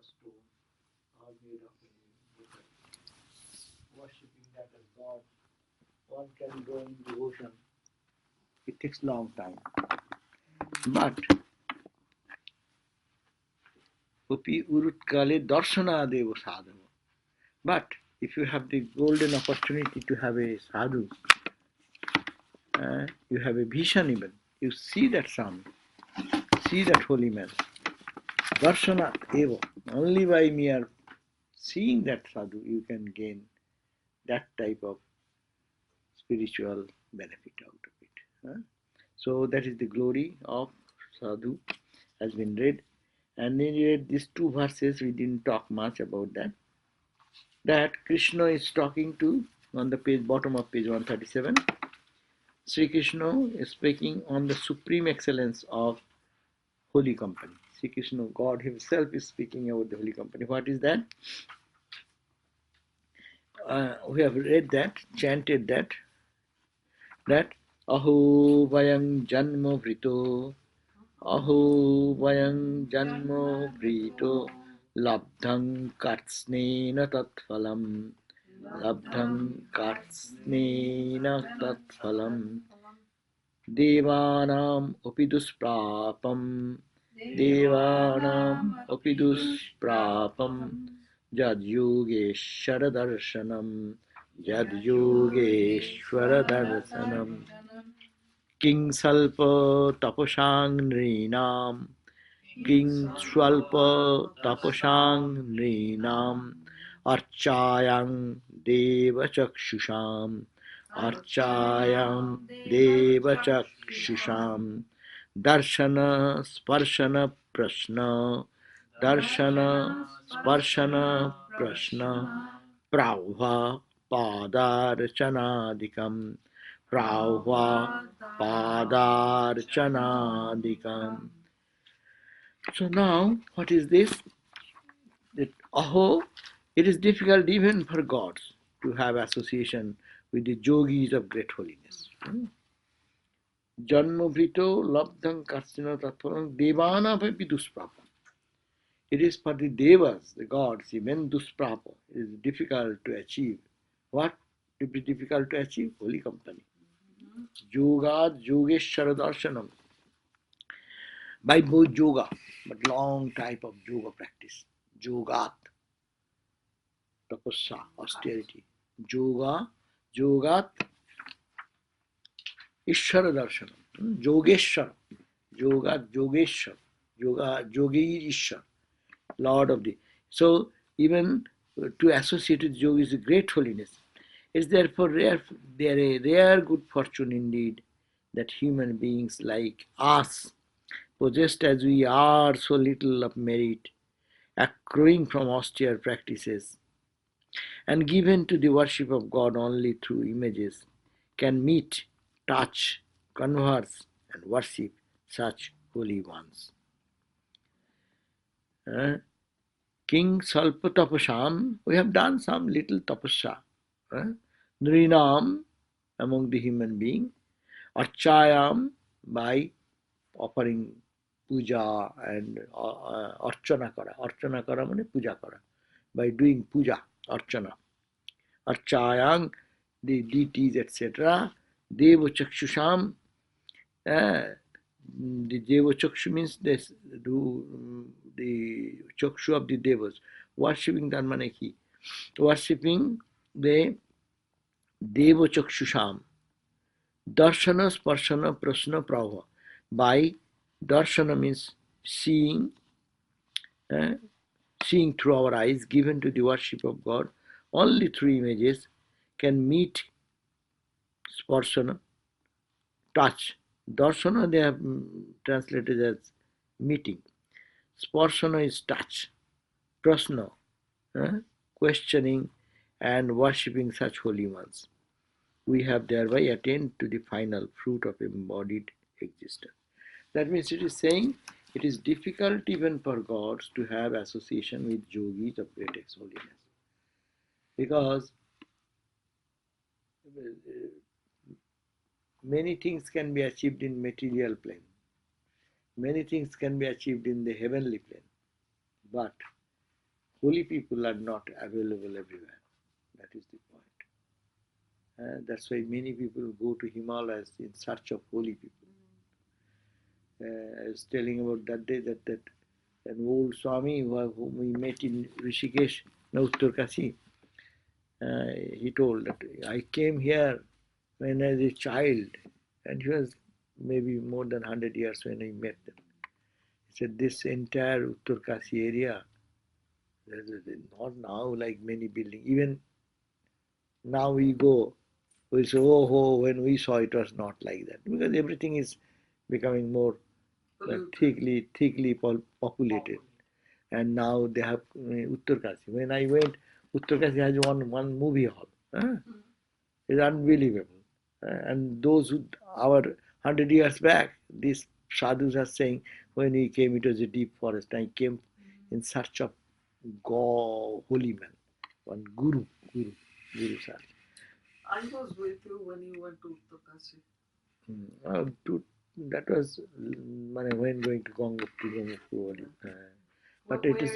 stone or made of any metal. Worshipping that as God, one can go in devotion. It takes long time. But Upi Urutkale Darshana Deva Sadhava. But if you have the golden opportunity to have a sadhu, you have a vision even, you see that sun, see that holy man. Darshana Eva, only by mere seeing that sadhu you can gain that type of spiritual benefit out of it. So that is the glory of sadhu, has been read. And then you read these two verses, we didn't talk much about that. That Krishna is talking to, on the page, bottom of page 137, Sri Krishna is speaking on the supreme excellence of holy company. Sri Krishna, God himself, is speaking about the holy company. What is that? We have read that, chanted that Aho Vayang Janmo Vrito, Aho Vayang Janmo Vrito, Labdhang Katsnena Tatphalam, Labdhang Katsnena Tatphalam, Devanam Opidus Prapam, Devanam Opidus Prapam, Jad Yogeshwara Darshanam, Jad Yogeshwara Darshanam, King Salpa Taposang Nrinam, King Swalpa Taposang Nrinam, Archayang Deva Chakshusham, Archayam Deva Chakshusham, Darshana Sparshana Prashna, Darshana Sparshana Prashna, Prauha Padarchanadikam, Prauha Padarchanadikam. So now, what is this? That Aho, it is difficult even for gods to have association with the yogis of great holiness. Janmavrito labdham karsina tatparam devana vapi dusprapa. It is for the devas, the gods, even dusprapa. It is difficult to achieve. What to be difficult to achieve? Holy company. Yoga, Yogeshwara Darshanam. By both yoga, but long type of yoga practice. Yogat, tapasya, austerity. Yoga, Yogat, Ishvara Darshanam. Yogeshwara. Yoga, Yogeshwara. Yoga, Yogi Ishwar. Lord of the. So even to associate with yoga is a great holiness. It's therefore rare, they are a rare good fortune indeed that human beings like us, possessed as we are so little of merit, accruing from austere practices, and given to the worship of God only through images, can meet, touch, converse, and worship such holy ones. King Salpa Tapasam, we have done some little tapasya. Nrinam, among the human being, Archayam, by offering puja and archana kara. Archana kara means puja kara. By doing puja, archana. Archayang, the deities, etc. Deva chakshusham, the Deva chakshu means this, the chakshu of the devas. Worshipping Dharmanaki. Worshipping the Deva chakshusham. Darshana, Sparshana, Prasna, Prabha. By darshana means seeing, seeing through our eyes, given to the worship of God, only through images can meet sparshana, touch. Darshana they have translated as meeting. Sparshana is touch. Prasna, questioning and worshipping such holy ones. We have thereby attained to the final fruit of embodied existence. That means it is saying it is difficult even for gods to have association with yogis of great holiness. Because many things can be achieved in material plane. Many things can be achieved in the heavenly plane. But Holy people are not available everywhere. That is the point. That's why many people go to Himalayas in search of holy people. I was telling about that day that an old Swami whom we met in Rishikesh, now Uttarkasi, he told that I came here when I was a child, and he was maybe more than 100 years when I met them. He said, this entire Uttarkasi area, not now like many buildings, even now we go, we say, oh, oh, when we saw it was not like that, because everything is becoming more thickly populated. And now they have Uttarkasi. When I went, Uttarkasi has one movie hall. It's unbelievable. And those who, our 100 years back, these sadhus are saying, when he came, it was a deep forest. I came in search of holy man, one Guru Sar. I was with you when you went to Uttarkasi. That was when going to Gangapur. But it is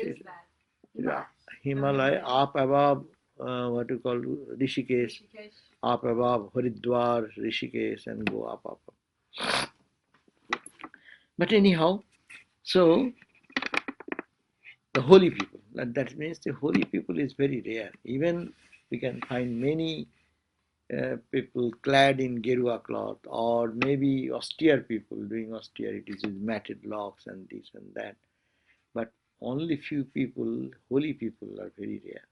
that? Himalaya, up above, what you call Rishikesh, up above Haridwar, Rishikesh, and go up. But anyhow, so the holy people, that means the holy people is very rare. Even we can find many people clad in Gerua cloth, or maybe austere people doing austerities with matted locks and this and that. But only few people, holy people, are very rare.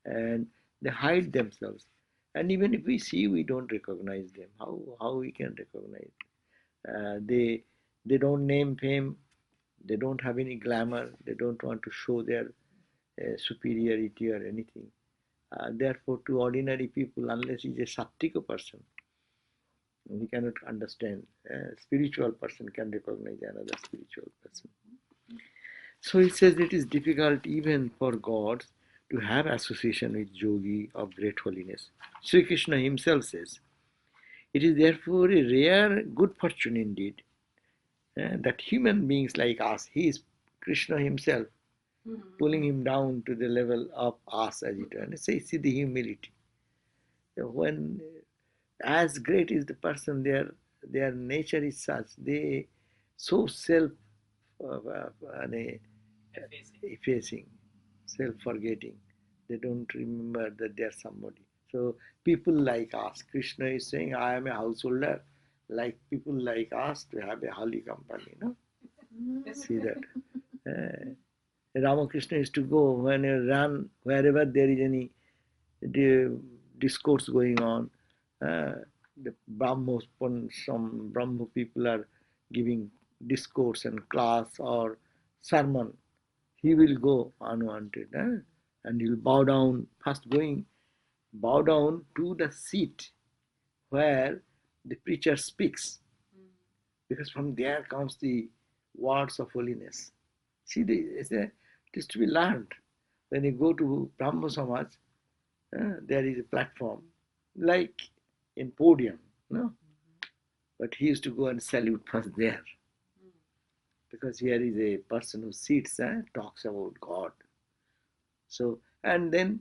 And they hide themselves. And even if we see, we don't recognize them. How we can recognize? They don't name fame. They don't have any glamour. They don't want to show their superiority or anything. Therefore, to ordinary people, unless he's a sattvika person, he cannot understand. A spiritual person can recognize another spiritual person. So it says it is difficult even for gods to have association with yogi of great holiness. Sri Krishna himself says, it is therefore a rare good fortune indeed that human beings like us, he is Krishna himself, pulling him down to the level of us as it were. And say, see the humility. When as great is the person, their nature is such, they so self effacing, self-forgetting. They don't remember that they are somebody. So people like us, Krishna is saying, I am a householder. Like people like us to have a holy company. No? See that. Ramakrishna used to go when he run wherever there is any discourse going on. The Brahmos, some Brahmo people are giving discourse and class or sermon. He will go unwanted, and he will bow down, first bow down to the seat where the preacher speaks, because from there comes the words of holiness. See, it is to be learned. When you go to Brahmo Samaj, there is a platform, like in podium, no? But he used to go and salute first there, because here is a person who sits and talks about God. So, and then,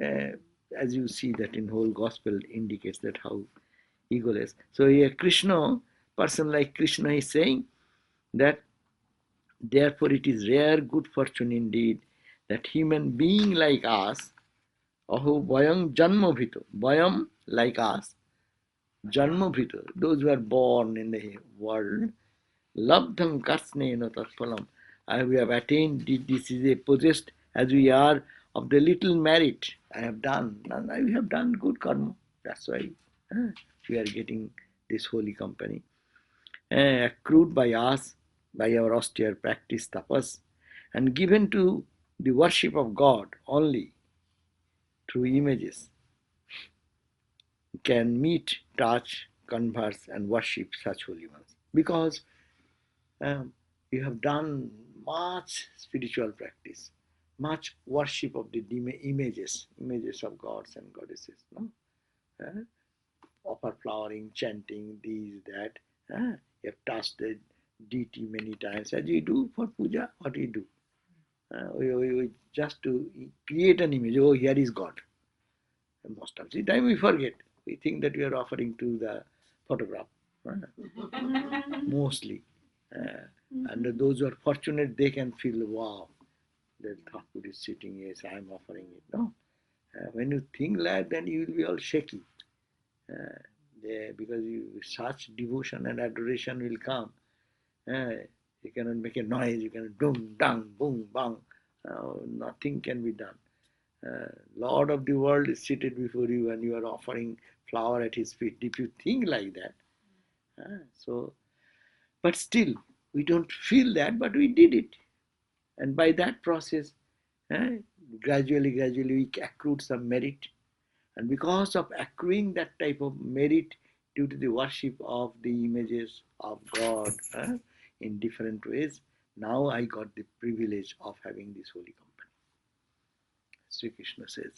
uh, as you see that in whole gospel indicates that how egoless. So here Krishna, person like Krishna is saying that therefore it is rare good fortune indeed that human being like us, aho vayam janma bhito, vayam like us, janma bhito, those who are born in the world, labdham karsnena tatphalam, we have attained, this is a possessed as we are of the little merit I have done, and we have done good karma. That's why we are getting this holy company, accrued by us by our austere practice tapas, and given to the worship of God only through images, can meet, touch, converse, and worship such holy ones. Because you have done much spiritual practice, much worship of the images of gods and goddesses. No? Uh, Offer flowering, chanting, this, that. You have touched the deity many times. As you do for puja, what do you do? We just to create an image. Oh, here is God. And most of the time we forget. We think that we are offering to the photograph. Mostly. And those who are fortunate, they can feel, wow, the Thakur is sitting, yes, I am offering it. No. When you think like that, then you will be all shaky. Uh, because such devotion and adoration will come. You cannot make a noise, you cannot dum, dang, boom, bang. Nothing can be done. Lord of the world is seated before you and you are offering flower at his feet. If you think like that, but still, we don't feel that, but we did it. And by that process, gradually, we accrued some merit. And because of accruing that type of merit due to the worship of the images of God in different ways, now I got the privilege of having this holy company. Sri Krishna says,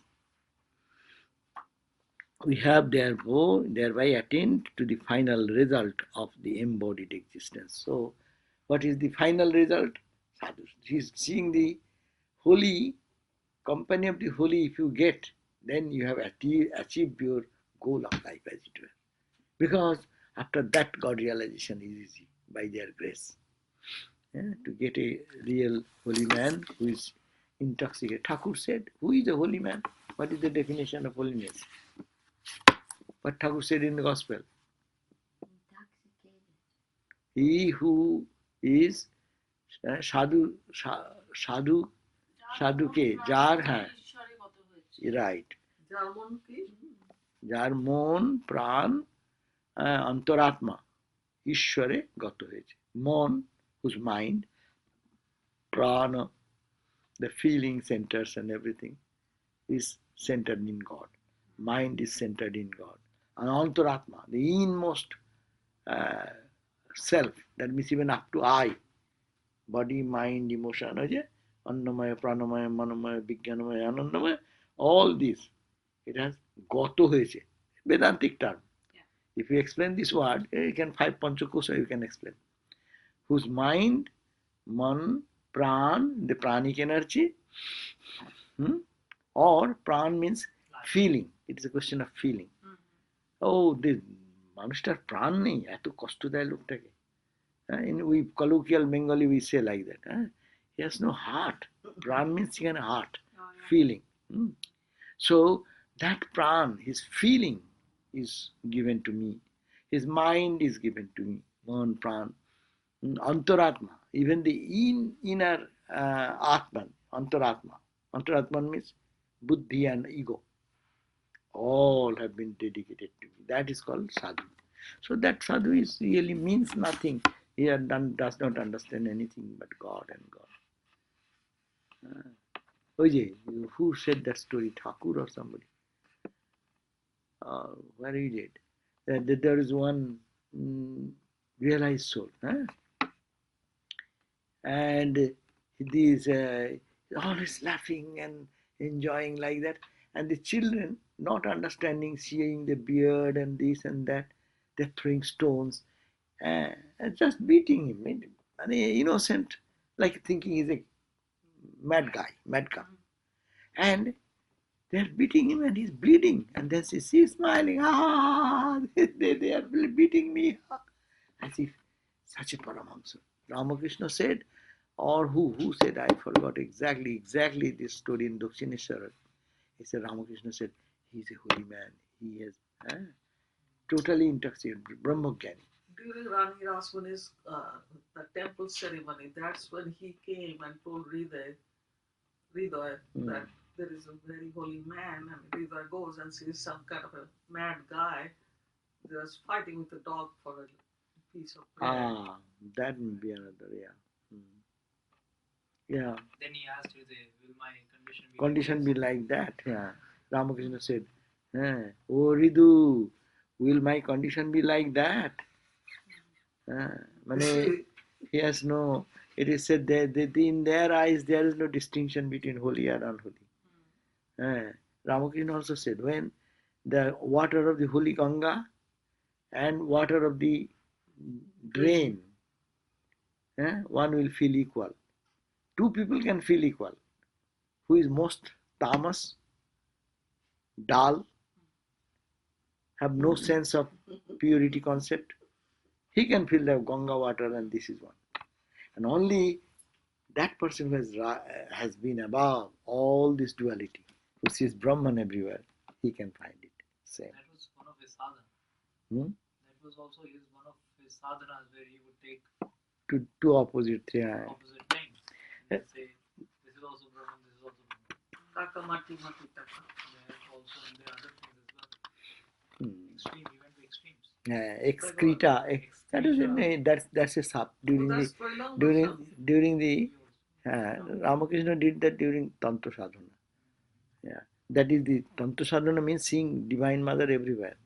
we have thereby attained to the final result of the embodied existence. So, what is the final result? Sadhu. He is seeing the holy company of the holy. If you get, then you have achieved your goal of life, as it were. Because after that, God realization is easy by their grace. To get a real holy man who is intoxicated. Thakur said, who is a holy man? What is the definition of holiness? What Thakur said in the Gospel? He who is sadhu ke jar hai, right, jar mon pran antaratma ishware gato hoyeche. Mon, whose mind, prana, the feeling centers and everything is centered in God. Mind is centered in God. And antaratma, the inmost self, that means even up to I, body, mind, emotion, annamaya, pranamaya, manamaya, vijnanamaya, anandamaya, all this, it has gato hoyeche. Vedantic term. Yeah. If you explain this word, you can 5 panchakosha you can explain. Whose mind, man, pran, the pranic energy, or pran means feeling. It is a question of feeling. Oh, the মানুষটার প্রাণ নেই, এত কষ্ট দেয় লোকটাকে. In we colloquial Bengali we say like that. He has no heart. Pran means he has a heart, feeling. So that pran, his feeling, is given to me. His mind is given to me. Man, pran, antaratma, even the inner atman, antaratma. Antaratman means buddhi and ego. All have been dedicated to me. That is called sadhu. So that sadhu is really means nothing. He does not understand anything but God and God. Who said that story? Thakur or somebody? Where he did? That there is one realized soul. And he is always laughing and enjoying like that. And the children, not understanding, seeing the beard and this and that, they're throwing stones and just beating him. And innocent, like thinking he's a mad guy, madcap. And they're beating him and he's bleeding. And then she's smiling. They are beating me. As if such a Paramahamsa. Ramakrishna said, or who said, I forgot exactly this story in Dakshineswara. He said, Ramakrishna said, he's a holy man. He is totally intoxicated, Brahmagyani. During Rani Rasmani's the temple ceremony, that's when he came and told Hriday that there is a very holy man, and Hriday goes and sees some kind of a mad guy just fighting with a dog for a piece of bread. That will be another, yeah. Yeah. Then he asked Hriday, will my condition be like that? Yeah. Ramakrishna said, oh Ridu, will my condition be like that? He has no, it is said that in their eyes there is no distinction between holy and unholy. Ramakrishna also said, when the water of the holy Ganga and water of the drain, one will feel equal. Two people can feel equal. Who is most tamas, dull, have no sense of purity concept, he can feel the Ganga water and this is one. And only that person who has been above all this duality, who sees Brahman everywhere, he can find it. Same. That was one of his sadhana. Hmm? That was also one of his sadhanas where he would take Two opposite opposite things. And say, this is also Brahman, this is also Brahman. Taka mati mati taka. Also, and there are other things as well. Hmm. Extreme, he went to extremes. Excreta. That is in that's a sub during the Ramakrishna did that during Tantra Sadhana. Yeah, that is the Tantra Sadhana means seeing Divine Mother everywhere.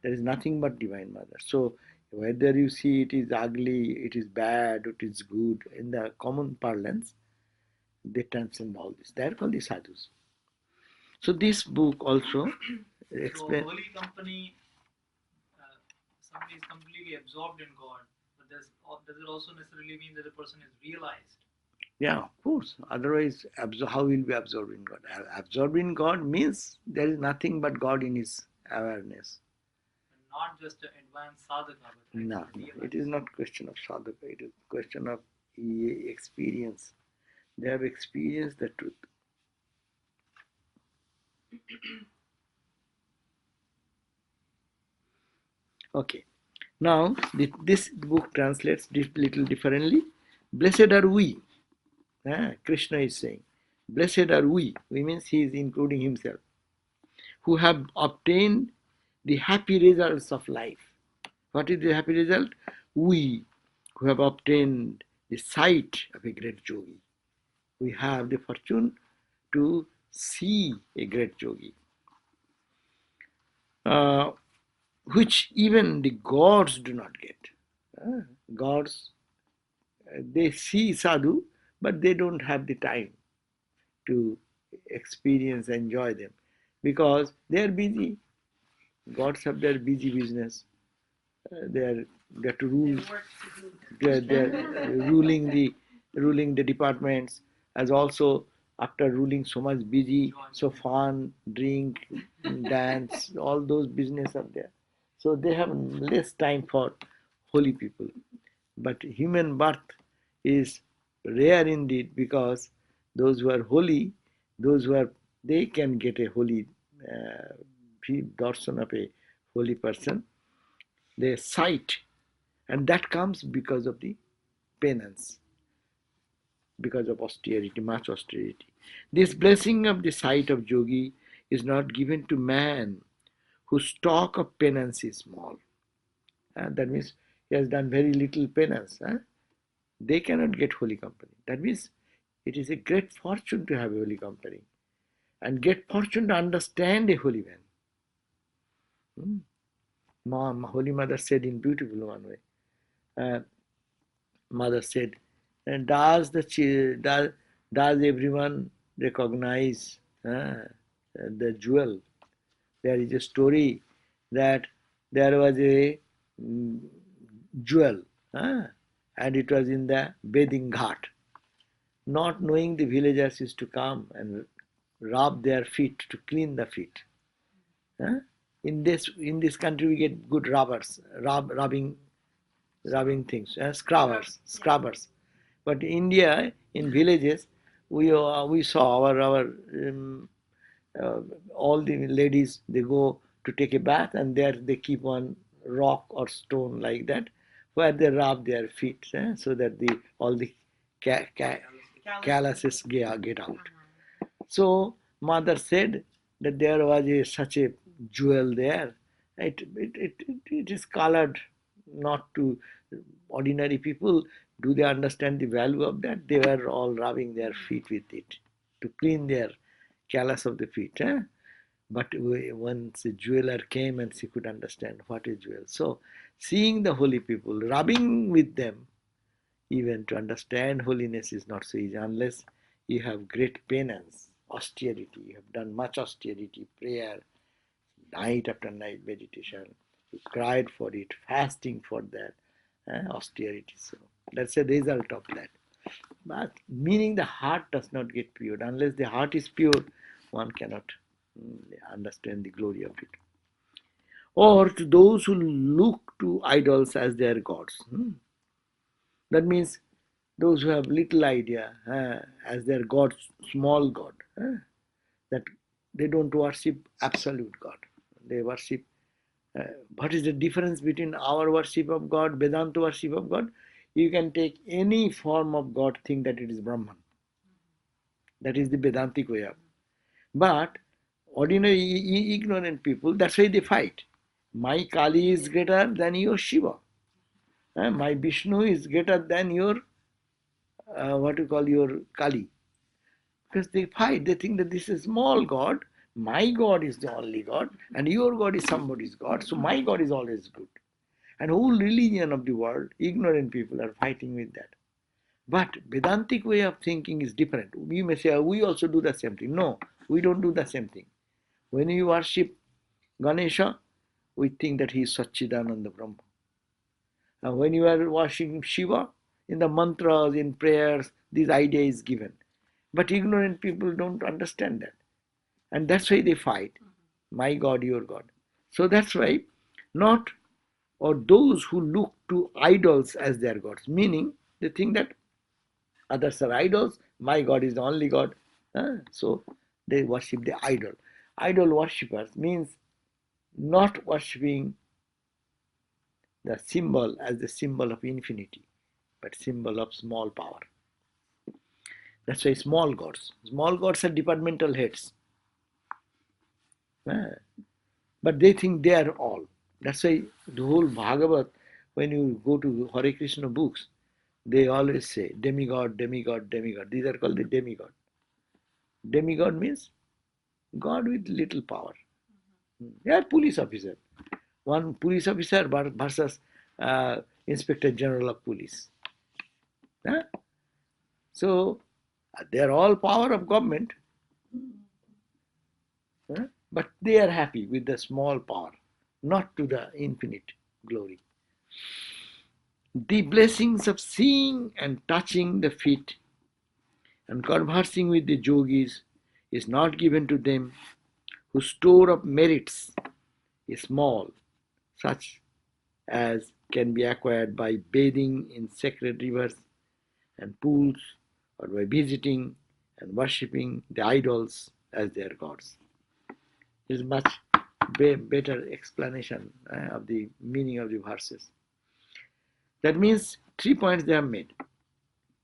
There is nothing but Divine Mother. So whether you see it is ugly, it is bad, it is good, in the common parlance, they transcend all this. They are called the sadhus. So this book also explains. So holy company, somebody is completely absorbed in God, but does it also necessarily mean that the person is realized? Yeah, of course. Otherwise, how will be absorbed in God? Absorbed in God means there is nothing but God in his awareness. And not just an advanced sadhaka, but No, it is not question of sadhaka. It is question of experience. They have experienced the truth. Okay. Now, this book translates little differently. Blessed are we. Krishna is saying, blessed are we. We means he is including himself, who have obtained the happy results of life. What is the happy result? We who have obtained the sight of a great yogi. We have the fortune to see a great yogi, which even the gods do not get. Gods, they see sadhu, but they don't have the time to experience, enjoy them, because they are busy. Gods have their busy business. They have to rule. They're ruling the departments, as also after ruling so much busy, so fun, drink, dance, all those business are there. So they have less time for holy people. But human birth is rare indeed, because those who are holy, they can get a holy darshan of a holy person, their sight, and that comes because of the penance, because of austerity, much austerity. This blessing of the sight of yogi is not given to man whose stock of penance is small. That means he has done very little penance. They cannot get holy company. That means it is a great fortune to have a holy company, and great fortune to understand a holy man. Holy Mother said in beautiful one way. Mother said, and does everyone recognize the jewel? There is a story that there was a jewel, and it was in the bathing ghat. Not knowing, the villagers used to come and rub their feet to clean the feet. In this country, we get good rubbing things, scrubbers. But in India, in villages, we saw our all the ladies, they go to take a bath, and there they keep one rock or stone like that, where they rub their feet, so that all the calluses get out. So mother said that there was such a jewel there. It is colored not to ordinary people. Do they understand the value of that? They were all rubbing their feet with it to clean their callus of the feet. But once a jeweler came, and she could understand what is jewel. So seeing the holy people, rubbing with them, even to understand holiness is not so easy unless you have great penance, austerity. You have done much austerity, prayer, night after night meditation. You cried for it, fasting for that, austerity. So that's a result of that. But meaning the heart does not get pure. Unless the heart is pure, one cannot understand the glory of it. Or to those who look to idols as their gods. That means those who have little idea as their God, small God, that they don't worship absolute God. They worship. What is the difference between our worship of God, Vedanta worship of God? You can take any form of God, think that it is Brahman. That is the Vedantic way of. But ordinary ignorant people, that's why they fight. My Kali is greater than your Shiva. My Vishnu is greater than your, what you call your Kali. Because they fight, they think that this is small God, my God is the only God, and your God is somebody's God, so my God is always good. And whole religion of the world, ignorant people are fighting with that. But Vedantic way of thinking is different. We may say, we also do the same thing. No, we don't do the same thing. When we worship Ganesha, we think that he is Satchidananda Brahma. And when you are worshiping Shiva, in the mantras, in prayers, this idea is given. But ignorant people don't understand that. And that's why they fight. My God, your God. So that's why not, or those who look to idols as their gods, meaning they think that others are idols, my God is the only God. So they worship the idol. Idol worshippers means not worshipping the symbol as the symbol of infinity, but symbol of small power. That's why small gods are departmental heads. But they think they are all. That's why the whole Bhagavat, when you go to Hare Krishna books, they always say demigod, demigod, demigod. These are called the demigod. Demigod means God with little power. They are police officer. One police officer versus Inspector General of Police. So they are all power of government, but they are happy with the small power, not to the infinite glory. The blessings of seeing and touching the feet and conversing with the yogis is not given to them whose store of merits is small, such as can be acquired by bathing in sacred rivers and pools, or by visiting and worshipping the idols as their gods. This is much better explanation of the meaning of the verses. That means 3 points they have made.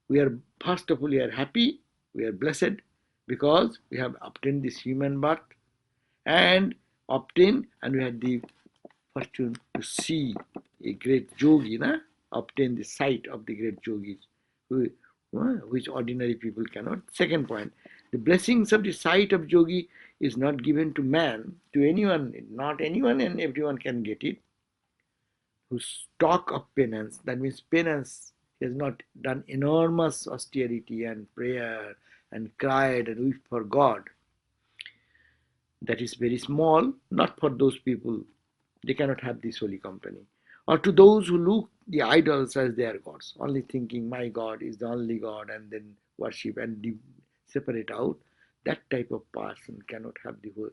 We are, first of all, we are happy, we are blessed because we have obtained this human birth and we had the fortune to see a great yogi, obtain the sight of the great yogis, which ordinary people cannot. Second point, the blessings of the sight of yogi is not given to man, to anyone, not anyone and everyone can get it. Whose stock of penance, that means penance, he has not done enormous austerity and prayer and cried and wept for God. That is very small, not for those people. They cannot have this holy company. Or to those who look the idols as their gods, only thinking my God is the only God and then worship and separate out, that type of person cannot have the whole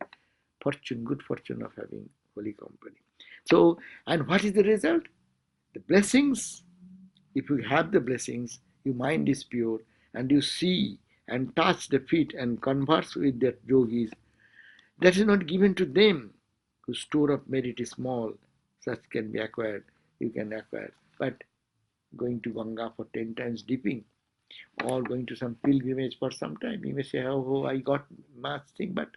fortune, good fortune of having holy company. So, and what is the result? The blessings, if you have the blessings, your mind is pure and you see and touch the feet and converse with the yogis, that is not given to them whose store of merit is small, such can be acquired, you can acquire. But going to Ganga for 10 times dipping, or going to some pilgrimage for some time, you may say, oh, I got much thing, but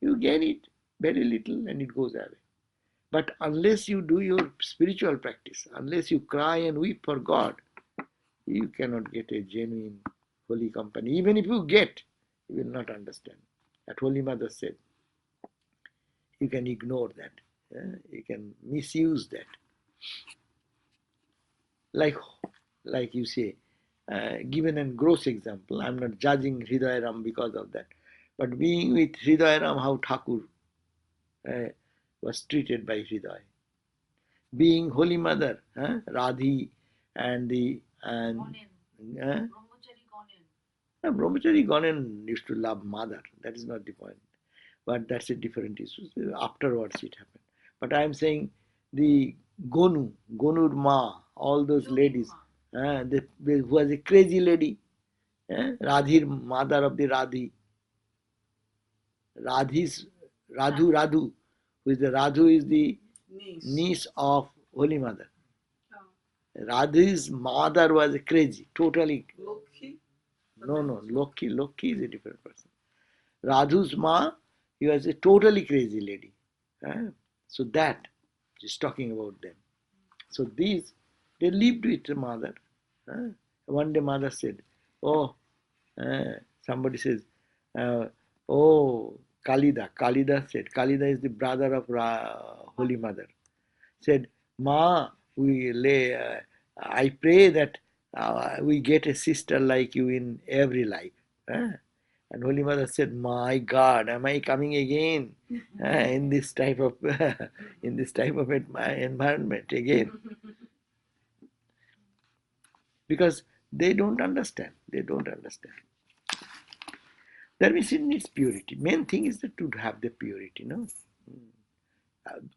you gain it very little and it goes away. But unless you do your spiritual practice, unless you cry and weep for God, you cannot get a genuine holy company. Even if you get, you will not understand. That Holy Mother said, you can ignore that. You can misuse that. Like you say, given a gross example, I'm not judging Hridayaram because of that. But being with Hridayaram, how Thakur was treated by Hridaya. Being Holy Mother, Radhi and the Brahmachari gone and used to love mother. That is not the point. But that's a different issue. Afterwards it happened. But I am saying the Gonur Ma, all those ladies, who was a crazy lady, Radhir, mother of the Radhi's Radhu, who is the Radhu is the niece of Holy Mother. Radhi's mother was crazy, totally. Lokhi? No, Lokhi is a different person. Radhu's ma, he was a totally crazy lady. So that is talking about them. So these, they lived with the mother. One day mother said, oh, somebody says, oh, Kalida said, Kalida is the brother of Holy Mother. Said, Ma, I pray that we get a sister like you in every life. And Holy Mother said, my God, am I coming again in this type of environment again? Because they don't understand. That means it needs purity. Main thing is to have the purity, no?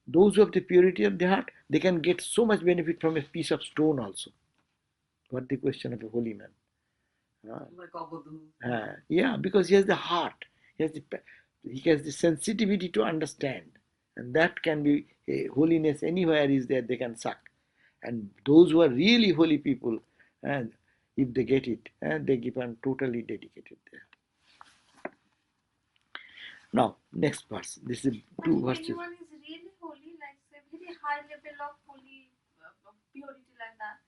Those who have the purity of the heart, they can get so much benefit from a piece of stone also. What the question of a holy man? Like Abadu. Yeah, because he has the heart. He has the sensitivity to understand. And that can be holiness anywhere is there, they can suck. And those who are really holy people, and if they get it, they keep on totally dedicated there. Now, next verse. This is two verses. Anyone is really holy, like say very high level of holy purity like that,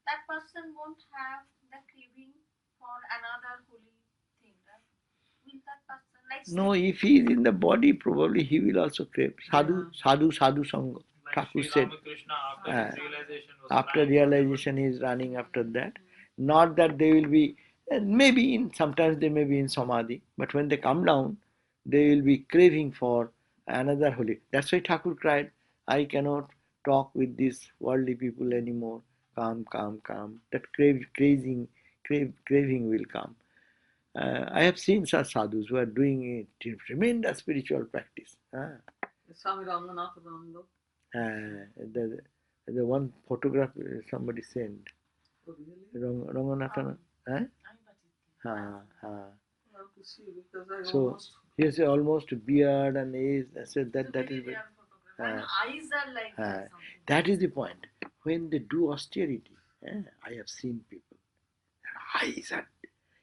that person won't have the craving for another holy thing, right? Will that person like No, if he is in the body, probably he will also crave. Sadhu Sangha. Like Thakur Sri said, Ramakrishna, after his realization, was after crying. realization he is running after that. Not that they will be, maybe sometimes they may be in samadhi, but when they come down, they will be craving for another holy. That's why Thakur cried, I cannot talk with these worldly people anymore. Come. That craving will come. I have seen such sadhus who are doing a tremendous spiritual practice. Swami Sarvadevananda. The one photograph somebody sent. Oh, really? Ranganathan. I have to see because I So almost. he has almost beard and age. I said that is very rare photograph. And eyes are like that something. that is the point. When they do austerity, I have seen people. Their eyes are,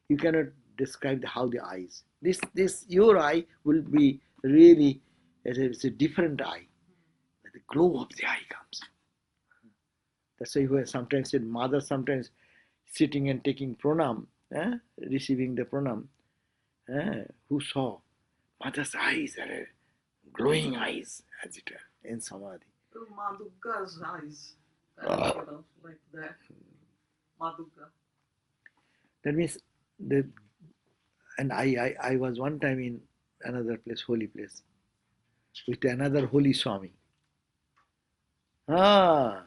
you cannot describe how the eyes. This your eye will be really, it's a different eye. The glow of the eye comes. That's why you sometimes said mother sometimes sitting and taking pranam, receiving the pranam. Who saw mother's eyes are glowing eyes as it were in samadhi. Madhuga's eyes. Like that. Madhuga. That means and I was one time in another place, holy place, with another holy Swami. Come.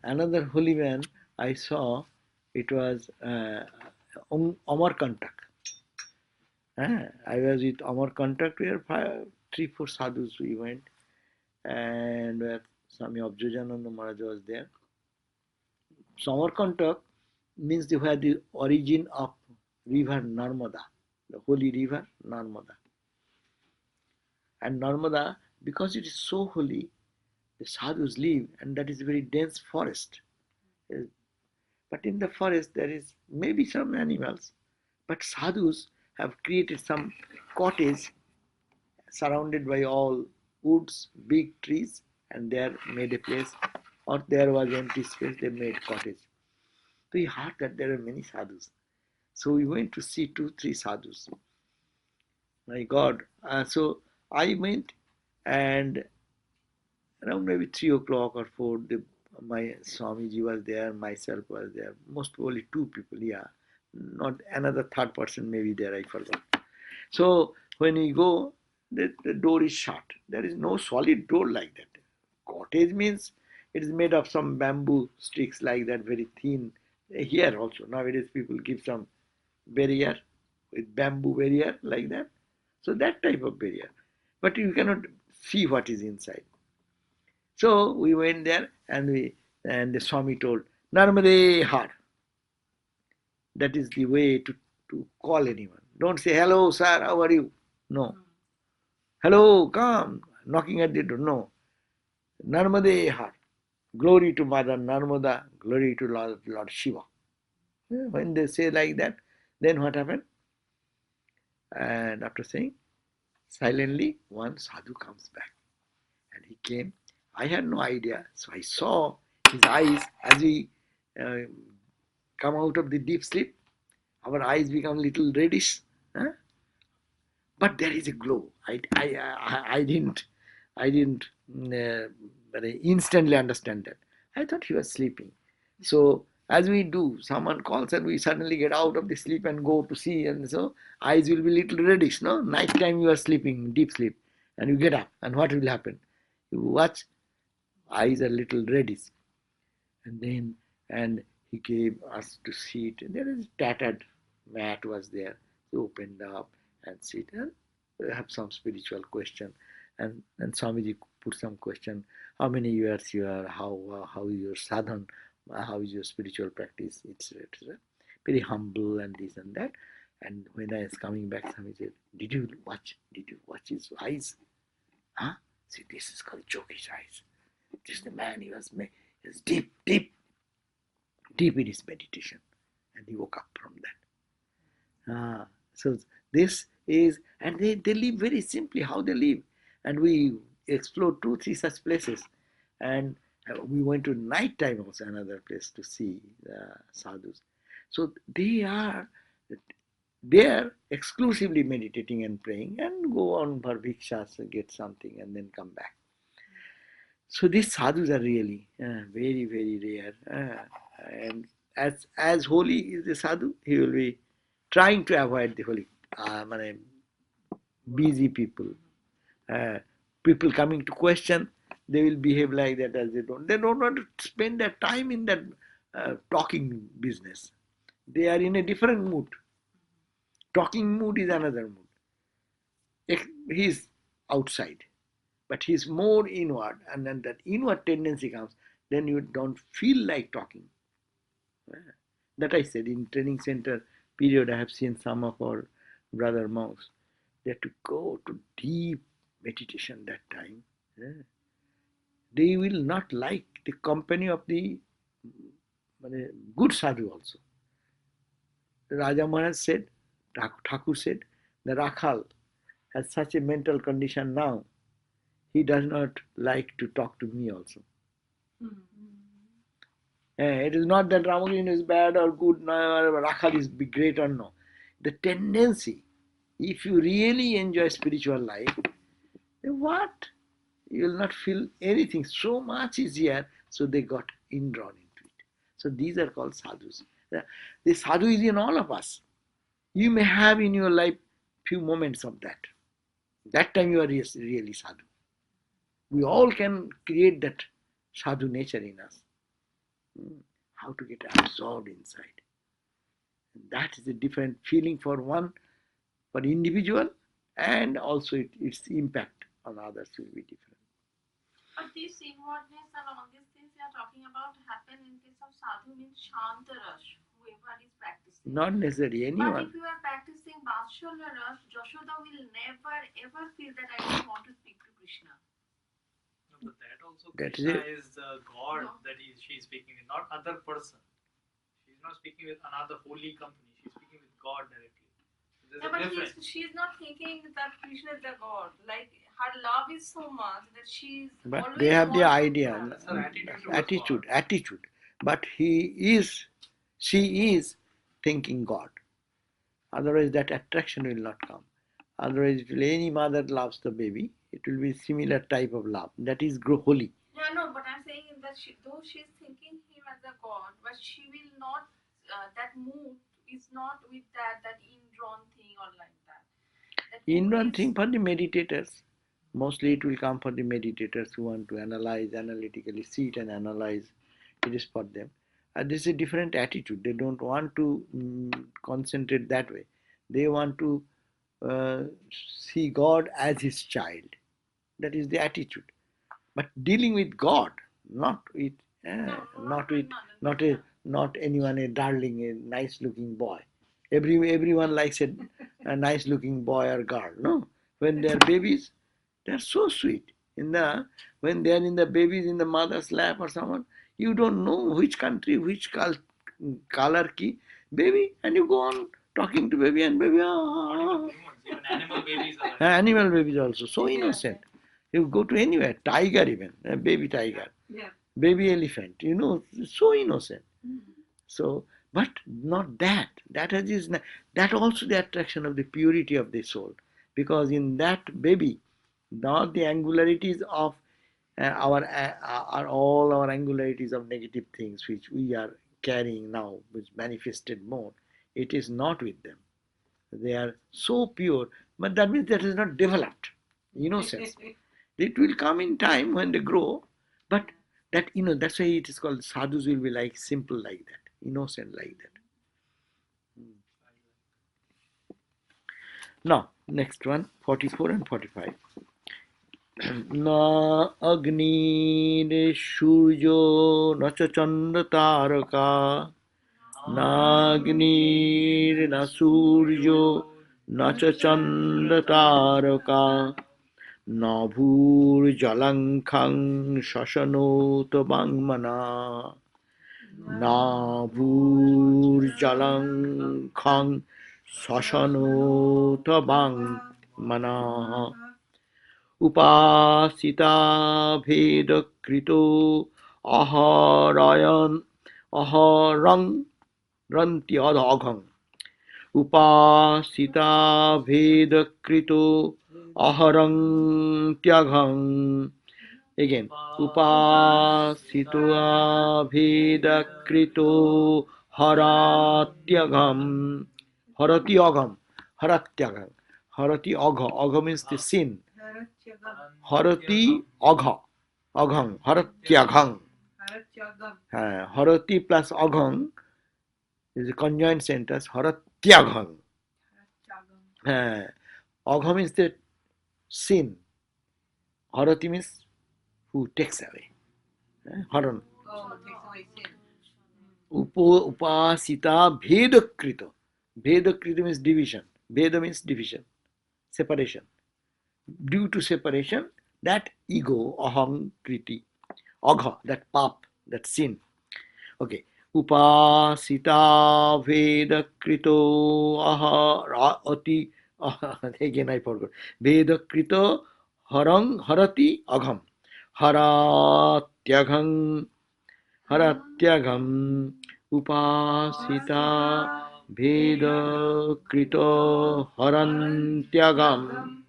Another holy man I saw, it was Amarkantak. I was with Amarkantak, where 3-4 sadhus we went, and where Swami Abjajananda Maharaj was there. So Amarkantak means where the origin of river Narmada, the holy river Narmada. And Narmada, because it is so holy, the sadhus live, and that is a very dense forest. But in the forest there is maybe some animals, but sadhus have created some cottage surrounded by all woods, big trees, and there made a place, or there was empty space, they made cottage. So we heard that there are many sadhus. So we went to see 2-3 sadhus. My God. So I went, and around maybe 3 o'clock or 4, my Swamiji was there, myself was there, most probably 2 people, not another third person maybe there, I forgot. So when we go, the door is shut. There is no solid door like that. Cottage means it is made of some bamboo sticks like that, very thin, Here also, nowadays people give some barrier with bamboo barrier like that. So that type of barrier. But you cannot see what is inside. So we went there and the Swami told, Narmade Har. That is the way to call anyone. Don't say, hello, sir, how are you? No. Hello, come. Knocking at the door. No. Narmade Har. Glory to Mother Narmada, glory to Lord Shiva. When they say like that, then what happened? And after saying, silently, one sadhu comes back. And he came. I had no idea. So I saw his eyes as we uh, come out of the deep sleep. Our eyes become little reddish. Huh? But there is a glow. I didn't instantly understand that. I thought he was sleeping. So as we do, someone calls and we suddenly get out of the sleep and go to see, and so eyes will be little reddish. No, night time you are sleeping, deep sleep, and you get up, and what will happen? You watch, eyes are little reddish, and he gave us to sit. And there is tattered mat was there. He opened up and sit and have some spiritual question. And Swamiji put some question. How many years you are? How is your sadhan? How is your spiritual practice? Etc. etc. Very humble and this and that. And when I was coming back, Swami said, Did you watch his eyes? Huh? See, this is called Jogi's eyes. This is the man, he was deep in his meditation. And he woke up from that. So this is, and they live very simply, how they live. And we explored 2-3 such places. And we went to night time also, another place to see sadhus. So they are there exclusively meditating and praying and go on for bhikshas, get something and then come back. So these sadhus are really very, very rare. And as holy is the sadhu, he will be trying to avoid the holy, busy people. People coming to question, they will behave like that as they don't. They don't want to spend their time in that talking business. They are in a different mood. Talking mood is another mood. He is outside, but he is more inward, and then that inward tendency comes, then you don't feel like talking. That I said, in training center period, I have seen some of our brother monks. They have to go to deep meditation that time. They will not like the company of the good sadhu also. Raja Maharaj said, Thakur said, the Rakhal has such a mental condition now, he does not like to talk to me also. It is not that Ramakrishna is bad or good, or Rakhal is great or no. The tendency, if you really enjoy spiritual life, then what? You will not feel anything. So much is here, so they got indrawn into it. So these are called sadhus. The sadhu is in all of us. You may have in your life few moments of that. That time you are really sadhu. We all can create that sadhu nature in us. How to get absorbed inside. That is a different feeling for one, for individual, and also its impact on others will be different. But this inwardness and all these things we are talking about happen in case of sadhu means Shantarash, whoever is practicing. Not necessarily anyone. But if you are practicing Vatsalya Rash, Jashoda will never ever feel that I don't want to speak to Krishna. No, but that also That Krishna is is the God that she is speaking with, not other person. She is not speaking with another holy company. She is speaking with God directly. So Yeah, but she's not thinking that Krishna is the God. Like her love is so much that she's. But always they have the wanting idea, to That's her attitude towards attitude. But she is thinking God. Otherwise, that attraction will not come. Otherwise, if any mother loves the baby, it will be similar type of love. That is holy. Yeah, no, but I'm saying that though she's thinking him as a god, but she will not. That mood is not with that indrawn thing or like that. That mood Inward is- thing for the meditators. Mostly it will come for the meditators who want to analyze, analytically sit and analyze. It is for them. This is a different attitude. They don't want to concentrate that way. They want to uh, see God as his child. That is the attitude. But dealing with God, not with, not with, not anyone a darling, a nice looking boy. Everyone likes a nice looking boy or girl. No, when they are babies, they are so sweet. When they are in the babies in the mother's lap or someone, you don't know which country, which color key, baby, and you go on talking to baby and baby. Even animal babies are like Animal babies also so innocent. You go to anywhere, tiger even, a baby tiger, baby elephant, so innocent. So, but not that. That also the attraction of the purity of the soul, because in that baby, not the angularities of are all our angularities of negative things which we are carrying now, which manifested more. It is not with them. They are so pure, but that means that is not developed innocence. It will come in time when they grow, but that's why it is called sadhus will be like simple like that, innocent like that. Now, next one, 44 and 45. Na agnir surjo na cha chandra taraka na agnir na surjo na cha chandra taraka na bhur jalankhang shashanot bangmana na bhur jalankhang shashanot bangmana upasita भेदकृतो aharayan aharang ranti adhagham upasita भेदकृतो aharang tyagham. Again, upasito भेदकृतो haratyagam haratyagam haratyagam harati agha. Agha means the sin. Harati agha. Aghang. Haratyaghang. Harati plus aghang is a conjoined sentence. Haratyaghang. Agha means the sin. Harati means who takes away. Haran. Upasita Vedakrita. Vedakrita means division. Veda means division. Separation. Due to separation, that ego, aham kriti, agha, that pap, that sin. Okay. Upasita Vedakrito aha ati. Again I forgot. Vedakrito harang harati agham. Haratyagham haratyagam upasita Vedakrito harantyagam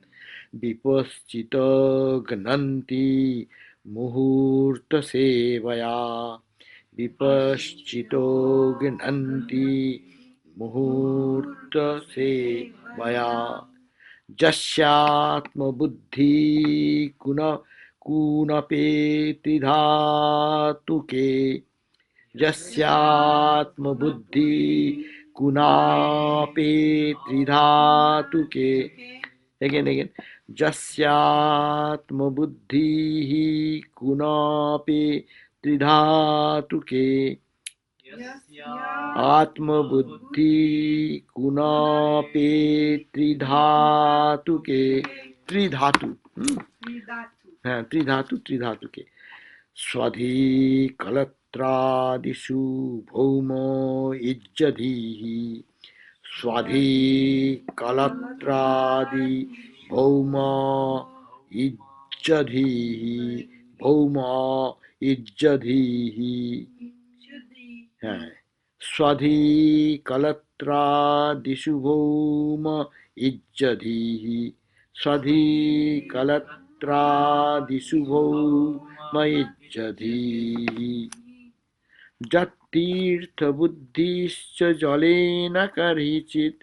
vipaschita gnanti muhurta sevaya vipaschito gnanti muhurta sevaya jasyatma buddhi kunapeti dhatuke jasyatma buddhi kunapeti dhatuke. Again. Jasyatma buddhi kunape tridhatuke. Atma buddhi kunape tridhatuke. Tridhatu. Tridhatuke. Swadhi kalatradishu bhauma ijjadhihi. Swadhi kalatradi bhauma ijjadhihi. Bhauma ijjadhihi. Swadhi kalatradisu bhauma ijjadhihi. Swadhi kalatradisu bhauma ijjadhihi. Jattirtha buddhischa jalena karichit.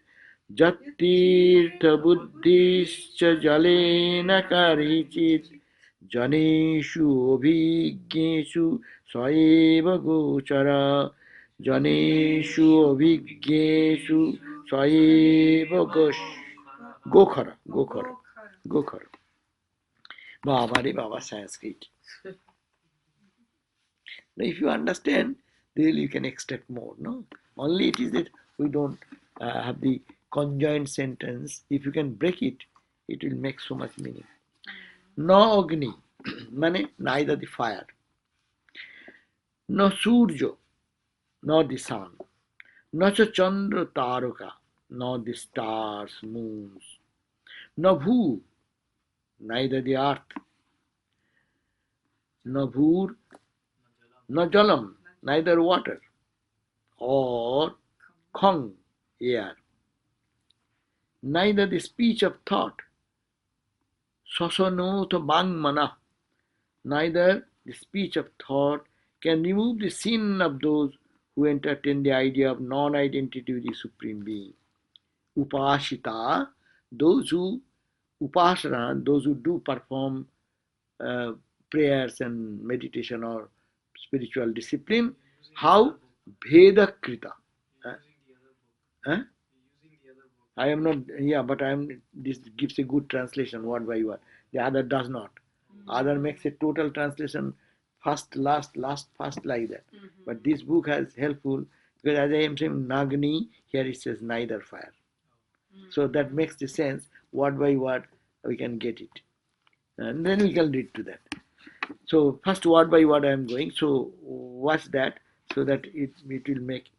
Jattirtha buddhischa jalena karichit. Janeshu abhigneshu saeva gochara. Janeshu Avijneshu Saeva Gokhara. Gokhara. Baba re Baba Sanskrit. Now, if you understand, then you can extract more. No, only it is that we don't have the conjoined sentence. If you can break it, it will make so much meaning. No Agni, meaning neither the fire, no Surjo, nor the sun, no Chandra Taruka, nor the stars, moons, no Bhu, neither the earth, no Bhur, no Jalam, neither water, or Khong, air, neither the speech of thought, Sasanota Bangmana, neither the speech of thought can remove the sin of those who entertain the idea of non-identity with the Supreme Being. Upashita, those who upasana, those who do perform uh, prayers and meditation or spiritual discipline, how Veda Krita. Huh? I am not, yeah, but I am, this gives a good translation word by word. The other does not. Other makes a total translation first, last, first, like that. But this book has helpful, because as I am saying Nagni, here it says neither fire. So that makes the sense, word by word, we can get it. And then we can read to that. So first word by word I am going. So watch that, so that it will make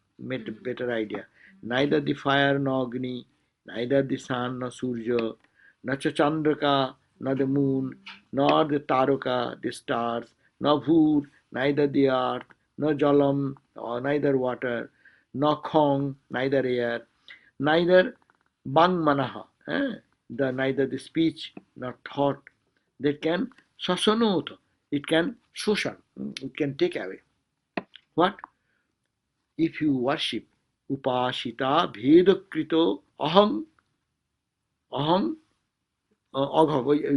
a better idea. Neither the fire nor Agni, neither the sun nor Surya, nor Chandraka, nor the moon, nor the Taroka, the stars, nor Bhur, neither the earth, nor Jalam, or neither water, nor Khong, neither air, neither Bang Manaha, neither the speech nor thought that can sasanot, it can shoshan, it can take away. What? If you worship upashita bhedakrito aham agha,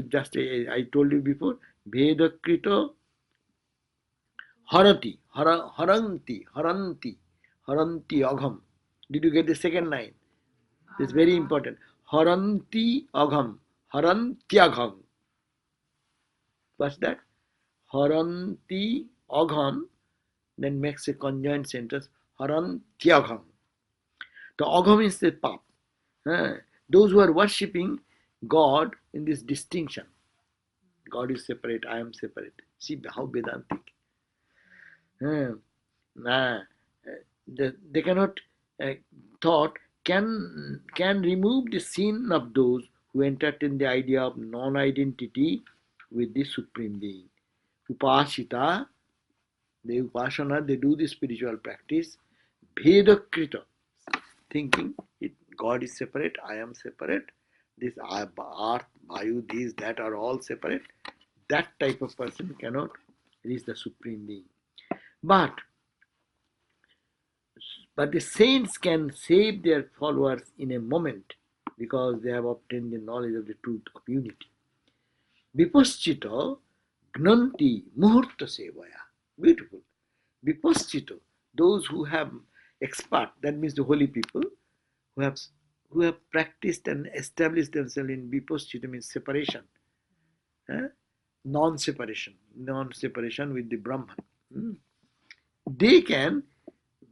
just I told you before, bhedakrito haranti agham. Did you get the second line? It's very important. Haranti agham, harantyagham. What's that? Haranti agham, then makes a conjoined sentence. Harantyagham. The agham is the path. Those who are worshipping God in this distinction. God is separate, I am separate. See how Vedantic. They cannot thought can remove the sin of those who entertain the idea of non-identity with the Supreme Being. Upashita, the upasana, they do the spiritual practice. Bhedakrita, thinking God is separate, I am separate, this earth, Vayu, these, that are all separate. That type of person cannot reach the Supreme Being. But the saints can save their followers in a moment, because they have obtained the knowledge of the truth of unity. Vipaschito gnanti muhurta sevaya. Beautiful. Vipaschito, those who have expert, that means the holy people, who have practiced and established themselves in vipaschito, means separation, non-separation with the Brahman. They can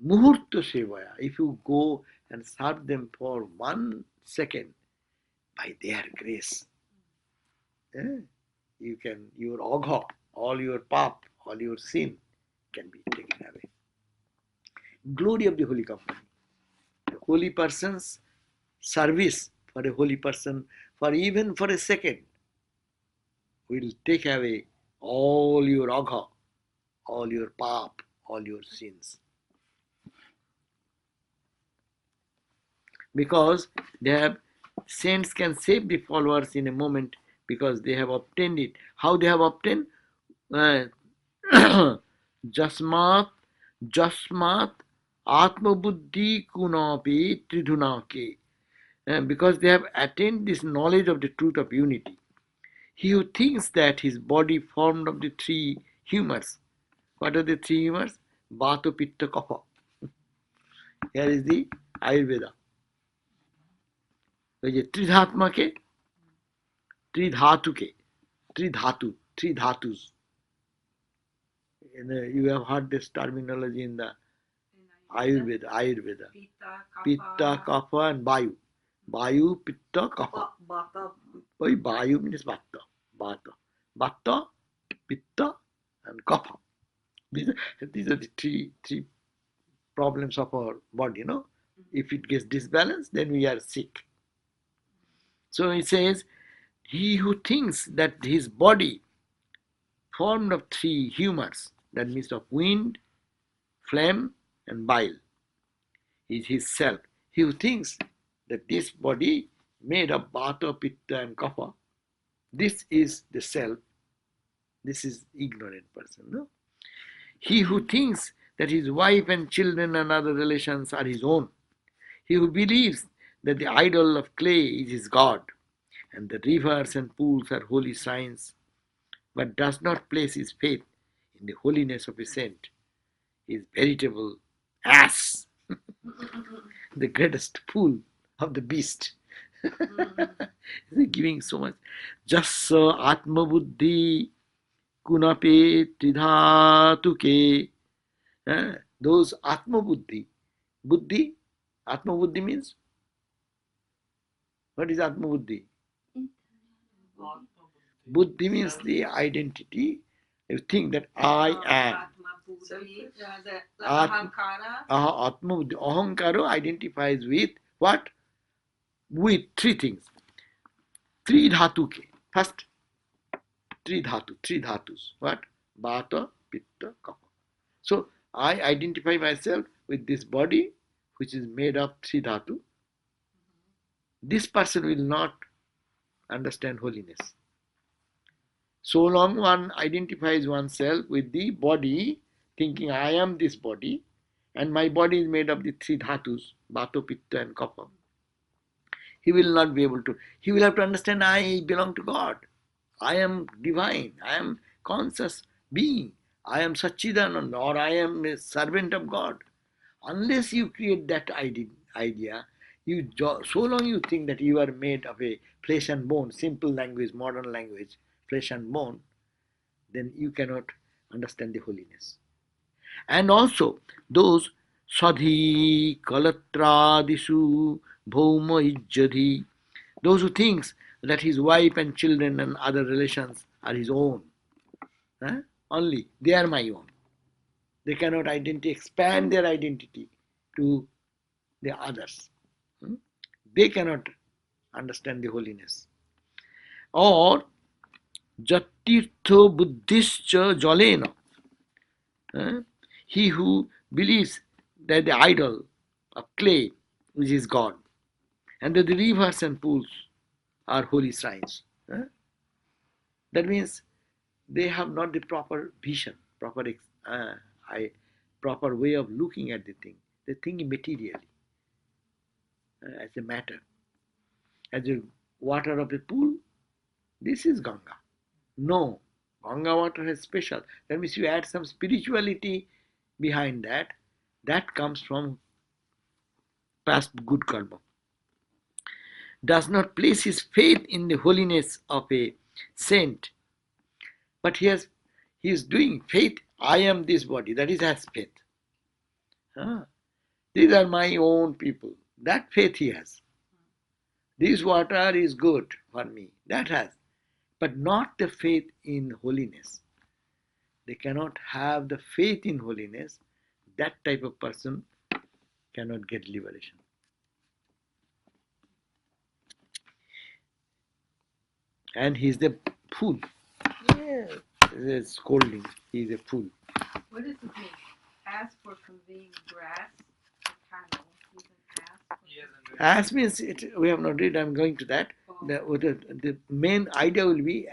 muhurta sevaya, if you go and serve them for 1 second, by their grace, you can, your agha, all your pap, all your sin can be taken away. Glory of the holy company. The holy person's service for a holy person, for even for a second, will take away all your agha, all your pap, all your sins. Because they have, saints can save the followers in a moment, because they have obtained it. How they have obtained? Jasmat Atma Buddhi Kunapi Tridhunake. Because they have attained this knowledge of the truth of unity. He who thinks that his body formed of the 3 humors. What are the 3 humors? Vata, Pitta, Kapha. Here is the Ayurveda. ওই যে ত্রিধাত্মাকে ত্রিধাতুকে three dhatus. You have heard this terminology in the Ayurveda. Pitta, kapha and Vayu. Vayu, Pitta, kapha. Oy Vayu means Vata, Pitta and kapha. These are the three problems of our body, If it gets disbalanced, then we are sick. So he says, he who thinks that his body formed of three humors, that means of wind, flame and bile, is his self. He who thinks that this body made of Vata, Pitta and Kapha, this is the self, this is ignorant person. No? He who thinks that his wife and children and other relations are his own, he who believes that the idol of clay is his God, and the rivers and pools are holy shrines, but does not place his faith in the holiness of a saint, is veritable ass, the greatest fool of the beast. They're giving so much. Jassa atma buddhi kunape tridhatuke. Those atma buddhi. Atma buddhi means, what is atma buddhi? Buddhi means the identity. You think that I am. Atma buddhi. Ahankara identifies with what? With three things. Three dhatuke. First, three dhatus. What? Vata, Pitta, Kapha. So I identify myself with this body which is made of three dhatu. This person will not understand holiness. So long one identifies oneself with the body, thinking I am this body, and my body is made of the three dhatus, Vata, Pitta and Kapha, he will not be able to. He will have to understand I belong to God. I am divine. I am conscious being. I am Satchidananda, or I am a servant of God. Unless you create that idea, so long you think that you are made of a flesh and bone, simple language, modern language, flesh and bone, then you cannot understand the holiness. And also those sadhi kalatradishu bhauma ijjadhi, those who thinks that his wife and children and other relations are his own, only they are my own. They cannot expand their identity to the others. They cannot understand the holiness. Or jatirtho buddhischa jalena, he who believes that the idol of clay is his God, and that the rivers and pools are holy shrines. That means they have not the proper vision, proper way of looking at the thing. They think materially, as a matter. As the water of the pool, this is Ganga. No, Ganga water is special. That means you add some spirituality behind that. That comes from past good karma. Does not place his faith in the holiness of a saint, but he is doing faith. I am this body. That is has faith. These are my own people. That faith he has. This water is good for me. That has. But not the faith in holiness. They cannot have the faith in holiness. That type of person cannot get liberation. And he is the fool. Yeah, it's scolding. He is a fool. What does it mean? Ask for conveying grass or cattle. Ass means it. We have not read. I'm going to that. The main idea will be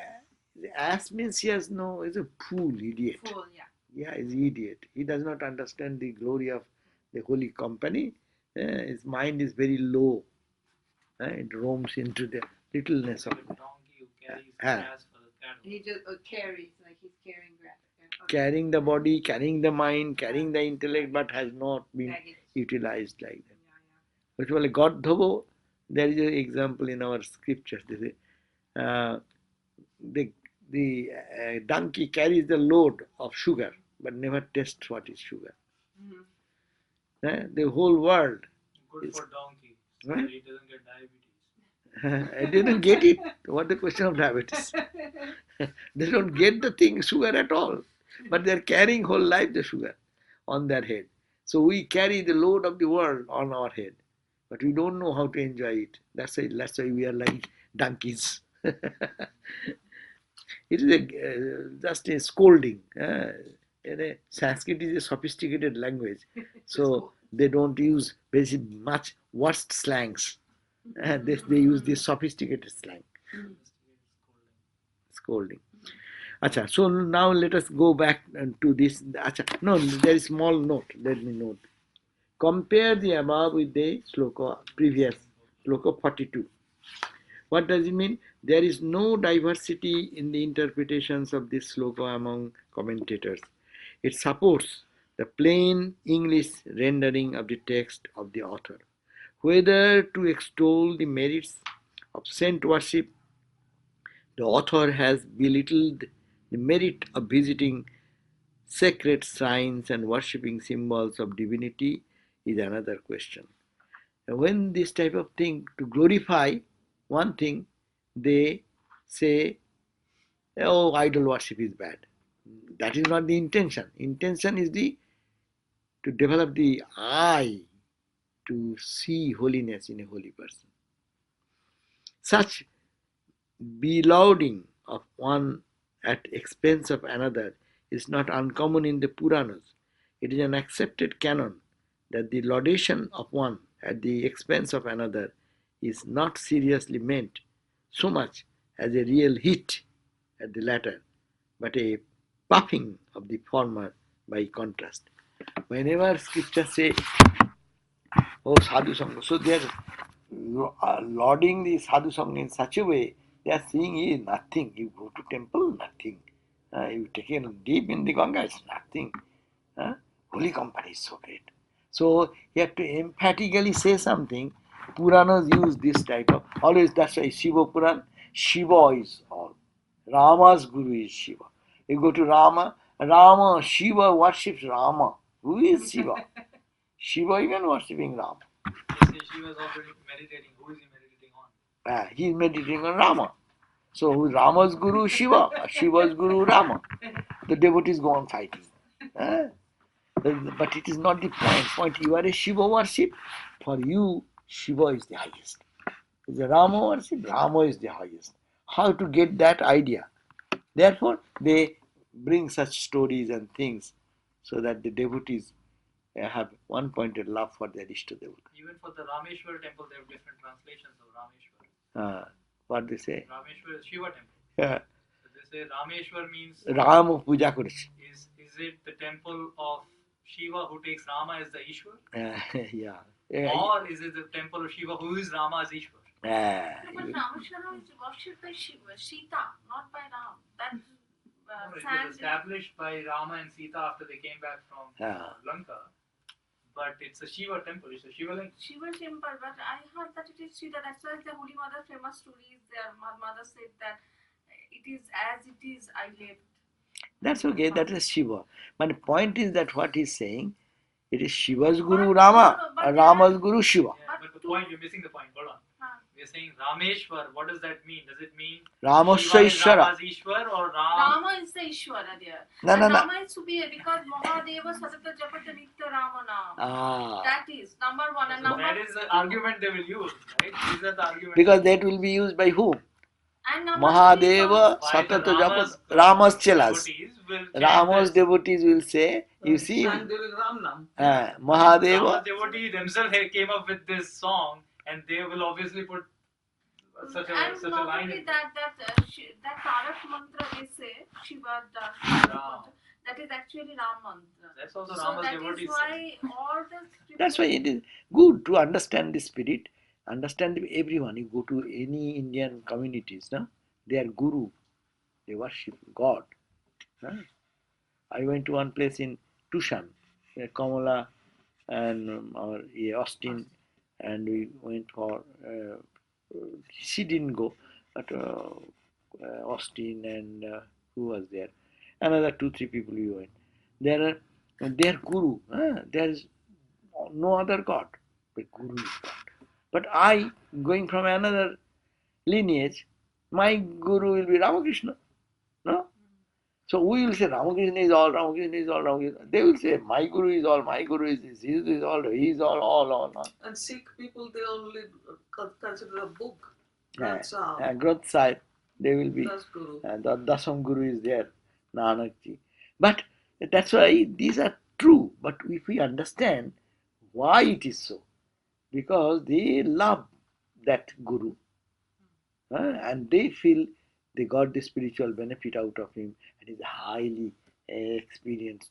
the ass means he has no. Is a fool, idiot. Fool, yeah. Yeah, is idiot. He does not understand the glory of the holy company. His mind is very low. It roams into the littleness of it. He just carries, like he's carrying grass. Carrying the body, carrying the mind, carrying the intellect, but has not been utilized like that. Which was God Dhavo, there is an example in our scriptures. They say, the donkey carries the load of sugar, but never tastes what is sugar. The whole world. Good for donkey. So Right? that he doesn't get diabetes. I didn't get it. What the question of diabetes? They don't get the thing sugar at all, but they're carrying whole life the sugar on their head. So we carry the load of the world on our head, but we don't know how to enjoy it. That's why we are like donkeys. It is just a scolding. Sanskrit is a sophisticated language, so they don't use very much worst slangs. They use this sophisticated slang. Scolding. Acha, so now let us go back to this. Acha, no, there is small note. Let me note. Compare the above with the sloka previous, sloka 42. What does it mean? There is no diversity in the interpretations of this sloka among commentators. It supports the plain English rendering of the text of the author. Whether to extol the merits of saint worship, the author has belittled the merit of visiting sacred shrines and worshipping symbols of divinity is another question. And when this type of thing, to glorify one thing, they say, oh, idol worship is bad. That is not the intention. Intention is to develop the eye to see holiness in a holy person. Such belauding of one at expense of another is not uncommon in the Puranas. It is an accepted canon that the laudation of one at the expense of another is not seriously meant so much as a real hit at the latter, but a puffing of the former by contrast. Whenever scriptures say, oh, sadhu sangha, so they are lauding the sadhu sangha in such a way, they are saying it is nothing. You go to temple, nothing. You take a deep in the Ganga, it's nothing. Holy company is so great. So you have to emphatically say something. Puranas use this type of, always that's why Shiva Puran, Shiva is all. Rama's guru is Shiva. You go to Rama, Shiva worships Rama. Who is Shiva? Shiva even worshipping Rama. They say Shiva is already meditating. Who is he meditating on? He is meditating on Rama. So who is Rama's guru? Shiva. Shiva's guru, Rama. The devotees go on fighting. But it is not the point. You are a Shiva worship. For you, Shiva is the highest. Is a Rama worship, Rama is the highest. How to get that idea? Therefore, they bring such stories and things so that the devotees have one-pointed love for their Ishtadevata. Even for the Rameshwar temple, they have different translations of Rameshwar. What they say? Rameshwar is Shiva temple. Yeah. So they say Rameshwar means Rama puja koriche. Is it the temple of Shiva who takes Rama as the Ishwar? Yeah. Or is it the temple of Shiva who is Rama as Ishwar? But Rameshwara is worshipped by Shiva, Sita, not by Ram. That No, it was established by Rama and Sita after they came back from Lanka. But it's a Shiva temple, it's a Shiva link. Shiva temple, but I heard that it is Sita. That's why the Holy Mother famous story is there. Mother said that it is as it is, I left. That's okay, that is Shiva. But the point is that what he's saying, it is Shiva's guru Rama, or Rama's guru Shiva. Yeah, but the point, you're missing the point. Hold on. We're saying Rameshwar, what does that mean? Does it mean Ramasya Shiva is Ishvara. Rama's Ishwar or Rama is the Ishwara there. No. Rama is to be because Mahadeva Satata Japata Nitya Ramana. That is number one. And So number that is the argument they will use, right? These are the arguments. Because that will be used by whom? and number Mahadeva Why the Satata Rama's, Japa, Rama's chelas. devotees will chant Rama's this. devotees will say, you see, And during Ramnam. Mahadeva. Rama's devotees themselves came up with this song, and they will obviously put such and a not line only in. that Tarak mantra they say Shiva does. Ram. That is actually Ram mantra. That's also So Rama's that is devotees. why all the That's why it is good to understand the spirit, understand everyone. You go to any Indian communities, no? They are guru, they worship God. I went to one place in Tushan, where Kamala and our Austin, and we went for. She didn't go, but Austin and who was there? Another 2 3 people we went. There are their guru. There is no other god. The guru is God. But I, going from another lineage, my guru will be Ramakrishna. No? So we will say Ramakrishna is all, Ramakrishna is all, Ramakrishna. They will say my guru is all, my guru is this, he is all, he is all. And Sikh people, they only consider a book. Yeah, That's how. Granth Sahib, they will be, That's Guru. the Dasam Guru is there, Nanak ji. But that's why these are true. But if we understand why it is so, because they love that Guru, and they feel they got the spiritual benefit out of him, and is a highly experienced,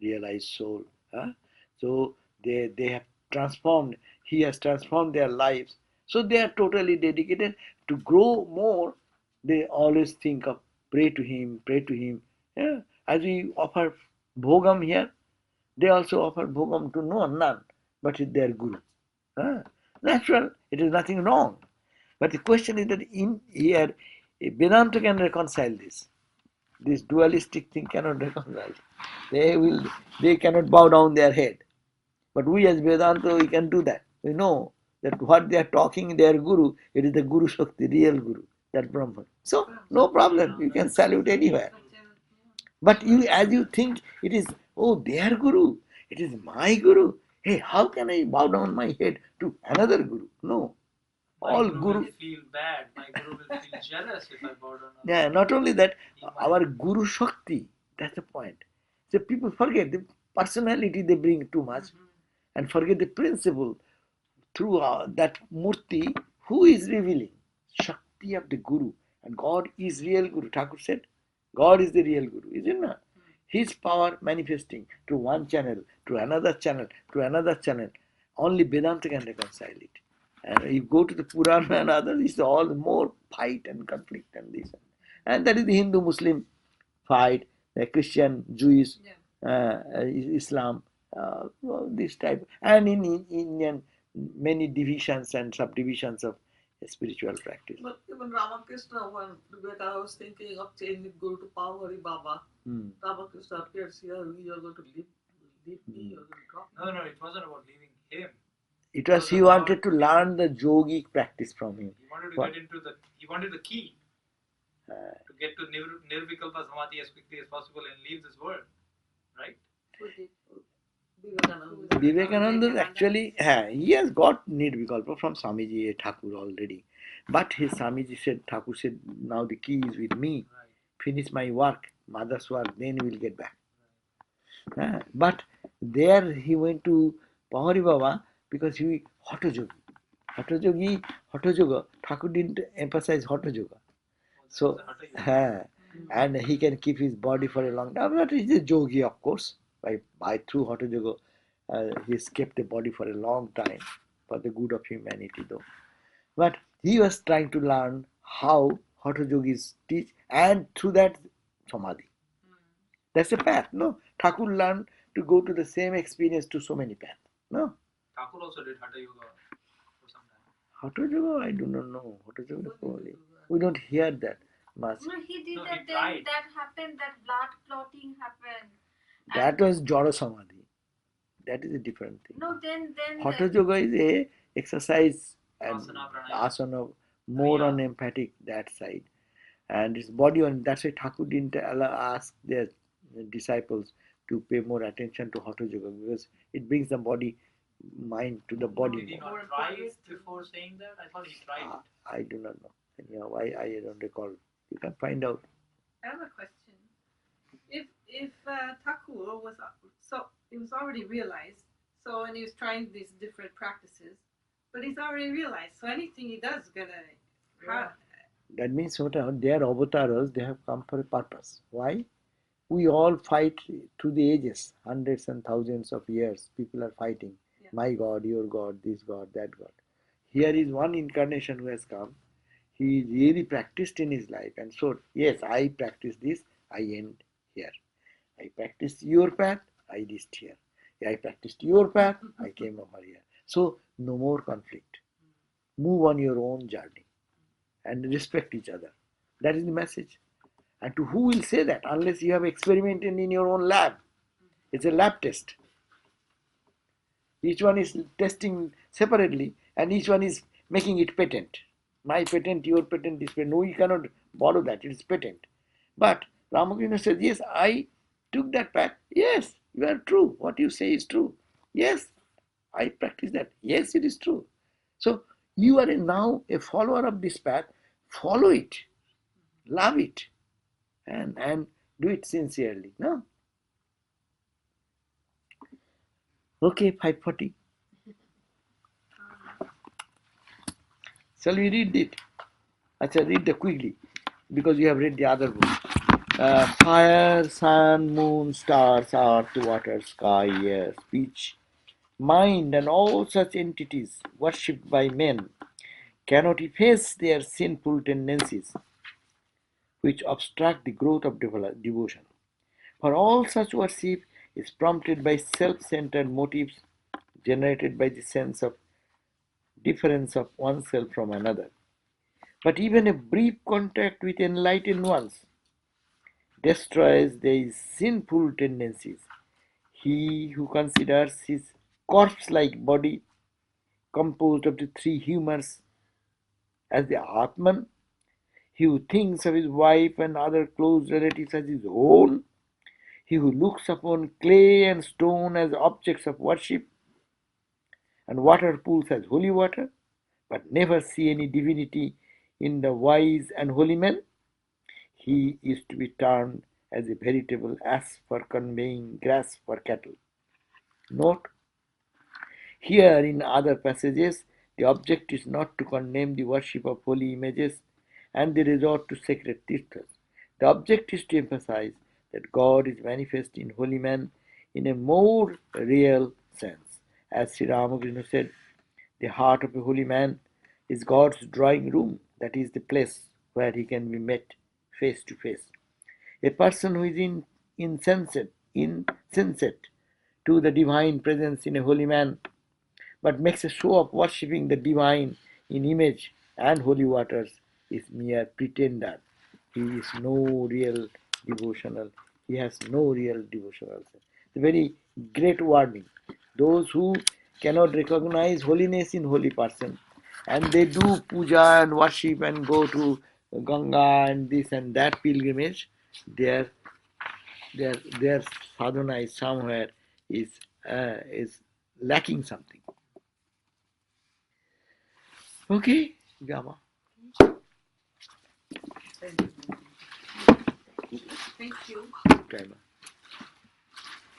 realized soul. So they have transformed, he has transformed their lives. So they are totally dedicated to grow more. They always think of pray to him, pray to him. Yeah? As we offer bhogam here, they also offer bhogam to none, but it's their guru. Natural, it is nothing wrong. But the question is that in here, Vedanta can reconcile this. This dualistic thing cannot reconcile. They cannot bow down their head. But we as Vedanta, we can do that. We know that what they are talking, their guru, it is the Guru Shakti, real guru, that Brahman. So, no problem, you can salute anywhere. But you, as you think, it is, oh, their guru, it is my guru. Hey, how can I bow down my head to another guru? No. My All guru guru. will feel bad. My guru will feel jealous if I bow down. Yeah, not only that, our Guru Shakti, that's the point. So people forget the personality they bring too much and forget the principle through that Murti, who is revealing? Shakti of the Guru. And God is real Guru. Thakur said, God is the real Guru, is it not? His power manifesting to one channel, to another channel, to another channel. Only Vedanta can reconcile it. And you go to the Purana and others, it's all more fight and conflict and this. And that is the Hindu-Muslim fight, the Christian, Jewish, Islam, this type. And in Indian, many divisions and subdivisions of spiritual practice. But even Ramakrishna, when Vivekananda was thinking of changing Guru to Pavhari Baba, Ramakrishna appears here, you are going to leave me, you are going to drop me. No, it wasn't about leaving him. It was he wanted to learn the yogic practice from him. He wanted to get into he wanted the key to get to Nirvikalpa Samadhi as quickly as possible and leave this world, right? Vivekananda actually, he has got Nirvikalpa from Swamiji Thakur already. But his Swamiji said, Thakur said, now the key is with me. Right. Finish my work, mother's work, then we'll get back. But there he went to Pahari Baba because he Hata Yogi. Hata Yoga. Thakur didn't emphasize Hata Yoga. So, and he can keep his body for a long time. But he's a yogi, of course. By through Hata Yoga, he's kept the body for a long time for the good of humanity, though. But he was trying to learn how Hata Yogis teach, and through that, Samadhi. That's a path, no? Thakur learned to go to the same experience to so many paths, no? Thakur also did Hatha Yoga for some time. Hatha Yoga, I do not know. Hatha Yoga, probably. We don't hear that much. No, he did No, that. he Then tried. that happened. That blood clotting happened. That was Jara Samadhi. That is a different thing. No, then Hatha Yoga is a exercise and Asana, pranayama. asana, more on emphatic that side. And his body on, that's why Thakur didn't ask their disciples to pay more attention to Hatha Yoga, because it brings the body, mind to the body Did he more. not try it before saying that? I thought he tried it. I do not know. Anyhow, I don't recall. You can find out. I have a question. If Thakur was it was already realized, so and he was trying these different practices, but he's already realized. So anything he does is gonna. That means what their avatars, they have come for a purpose. Why? We all fight through the ages, hundreds and thousands of years. People are fighting. Yeah. My God, your God, this God, that God. Here is one incarnation who has come. He really practiced in his life, and so yes, I practice this, I end here. I practice your path, I reached here. I practiced your path, I came over here. So no more conflict. Move on your own journey and respect each other. That is the message. And to who will say that unless you have experimented in your own lab? It's a lab test. Each one is testing separately and each one is making it patent. My patent, your patent, this patent. No, you cannot borrow that. It is patent. But Ramakrishna says, yes, I took that path. Yes, you are true. What you say is true. Yes, I practice that. Yes, it is true. So you are now a follower of this path. Follow it. Love it. And do it sincerely. No? Okay, 5:40. Shall we read it? Acha, read it quickly because you have read the other book. Fire, sun, moon, stars, earth, water, sky, air, speech, mind, and all such entities worshipped by men cannot efface their sinful tendencies which obstruct the growth of devotion. For all such worship is prompted by self-centered motives generated by the sense of difference of oneself from another. But even a brief contact with enlightened ones destroys these sinful tendencies. He who considers his corpse-like body composed of the three humors as the Atman, he who thinks of his wife and other close relatives as his own, he who looks upon clay and stone as objects of worship, and water pools as holy water, but never see any divinity in the wise and holy men, he is to be termed as a veritable ass for conveying grass for cattle. Note, here in other passages, the object is not to condemn the worship of holy images and the resort to sacred tirthas. The object is to emphasize that God is manifest in holy man in a more real sense. As Sri Ramakrishna said, the heart of a holy man is God's drawing room, that is the place where he can be met face to face. A person who is insensate to the divine presence in a holy man, but makes a show of worshipping the divine in image and holy waters, is mere pretender. He is no real devotional. He has no real devotional sense. It's a very great warning. Those who cannot recognize holiness in holy person and they do puja and worship and go to Ganga and this and that pilgrimage, their sadhana is somewhere is lacking something. Okay, Gama. Thank you. Thank you. Timer.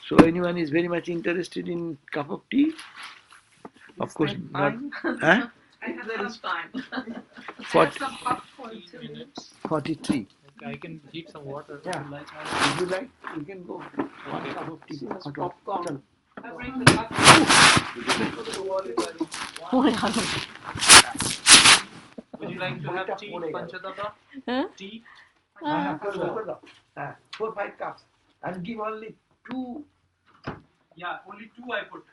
So anyone is very much interested in cup of tea? Of course not. Huh? I have There is some, time. I For have some popcorn 3 too. minutes. 43. Okay, I can heat some water. Yeah. Would you like? If you like, you can go. One cup of tea. She has Hot popcorn. I bring the popcorn. Put the wall in there. Would you like to have tea, Panchadaba? Tea? I have 4 5 cups and give only 2. Yeah, only 2 I put.